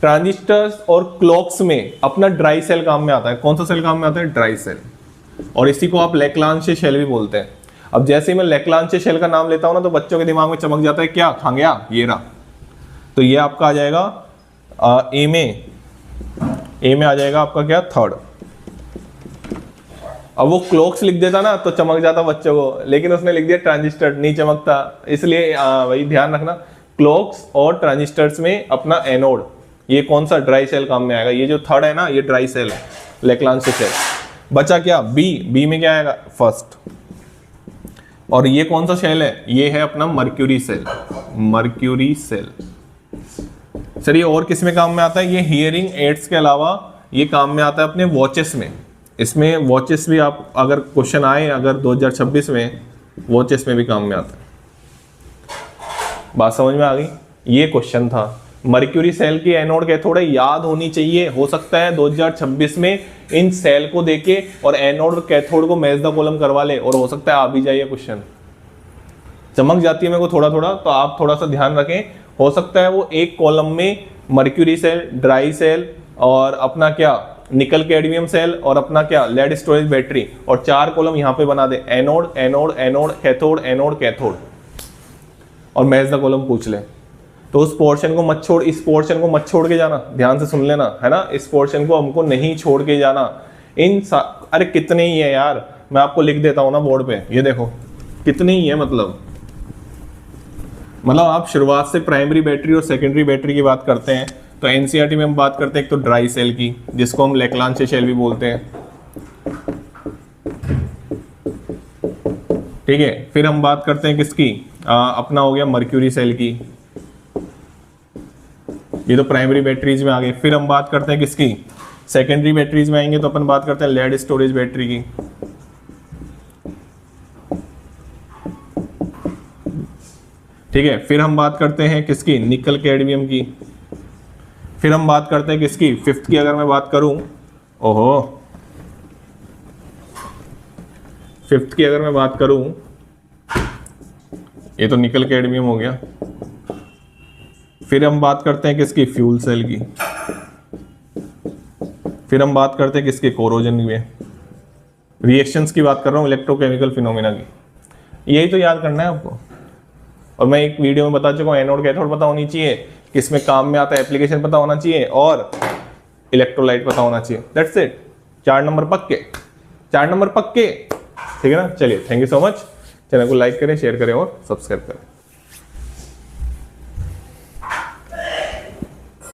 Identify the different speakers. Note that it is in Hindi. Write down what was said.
Speaker 1: ट्रांजिस्टर्स और क्लॉक्स में अपना ड्राई सेल काम में आता है। कौन सा सेल काम में आता है? Dry cell. और इसी को आप लैग्रांज शेल भी बोलते हैं। अब जैसे ही मैं लैग्रांज शेल का नाम लेता हूं ना तो बच्चों के दिमाग में चमक जाता है क्या? खा गया ये रहा। तो ये आपका आ जाएगा ए में आ जाएगा आपका क्या? थर्ड। अब वो क्लॉक्स लिख देता ना तो चमक जाता बच्चों को, लेकिन उसने लिख दिया ट्रांजिस्टर, नहीं चमकता। इसलिए वही ध्यान रखना, क्लॉक्स और ट्रांजिस्टर्स में अपना एनोड, ये कौन सा? ड्राई सेल काम में आएगा। ये जो थर्ड है ना, ये ड्राई सेल है, लैग्रांज सेल। बचा क्या? बी में क्या आएगा? फर्स्ट। और ये कौन सा सेल है? ये है अपना mercury cell. Mercury cell. Sir ये और किस में काम में आता है? ये हियरिंग एड्स के अलावा ये काम में आता है अपने वॉचेस में। इसमें वॉचेस भी आप अगर क्वेश्चन आए अगर 2026 में, वॉचेस में भी काम में आता है। बात समझ में आ गई? ये क्वेश्चन था। मर्क्यूरी सेल की एनोड कैथोड याद होनी चाहिए। हो सकता है 2026 में इन सेल को देके और एनोड और कैथोड को मैच द कॉलम करवा ले, और हो सकता है आ भी जाइए क्वेश्चन। चमक जाती है मेरे को थोड़ा थोड़ा, तो आप थोड़ा सा ध्यान रखें। हो सकता है वो एक कॉलम में मर्क्यूरी सेल, ड्राई सेल और अपना क्या निकल कैडमियम सेल और अपना क्या लेड स्टोरेज बैटरी, और 4 कॉलम यहाँ पे बना दे, anode anode anode cathode anode cathode, और मैच द कॉलम पूछ ले। तो उस पोर्शन को मत छोड़, इस पोर्शन को मत छोड़ के जाना। ध्यान से सुन लेना, है ना? इस पोर्शन को हमको नहीं छोड़ के जाना। अरे कितने ही है यार, मैं आपको लिख देता हूँ ना बोर्ड पे, ये देखो कितने ही है। मतलब आप शुरुआत से प्राइमरी बैटरी और सेकेंडरी बैटरी की बात करते हैं तो एनसीईआरटी में हम बात करते हैं एक तो ड्राई सेल की, जिसको हम लैग्रांज शेल भी बोलते हैं, ठीक है। फिर हम बात करते हैं किसकी? अपना हो गया मर्क्यूरी सेल की, ये तो प्राइमरी बैटरीज में आ गए। फिर हम बात करते हैं किसकी? सेकेंडरी बैटरीज में आएंगे तो अपन बात करते हैं लेड स्टोरेज बैटरी की। ठीक है। फिर हम बात करते हैं किसकी? निकल कैडमियम की। फिर हम बात करते हैं किसकी? फिफ्थ की अगर मैं बात करूं, ओहो, फिफ्थ की अगर मैं बात करूं, ये तो निकल कैडमियम हो गया। फिर हम बात करते हैं किसकी? फ्यूल सेल की। फिर हम बात करते हैं किसके? कोरोजन में, रिएक्शंस की बात कर रहा हूं, इलेक्ट्रोकेमिकल फिनोमेना की। यही तो याद करना है आपको। और मैं एक वीडियो में बता चुका हूं, एनोड कैथोड पता होनी चाहिए, किसमें काम में आता है, एप्लीकेशन पता होना चाहिए, और इलेक्ट्रोलाइट पता होना चाहिए। That's it. 4 नंबर पक्के, 4 नंबर पक्के, ठीक है ना? चलिए, thank you so much. Channel को लाइक करें, शेयर करें और सब्सक्राइब करें।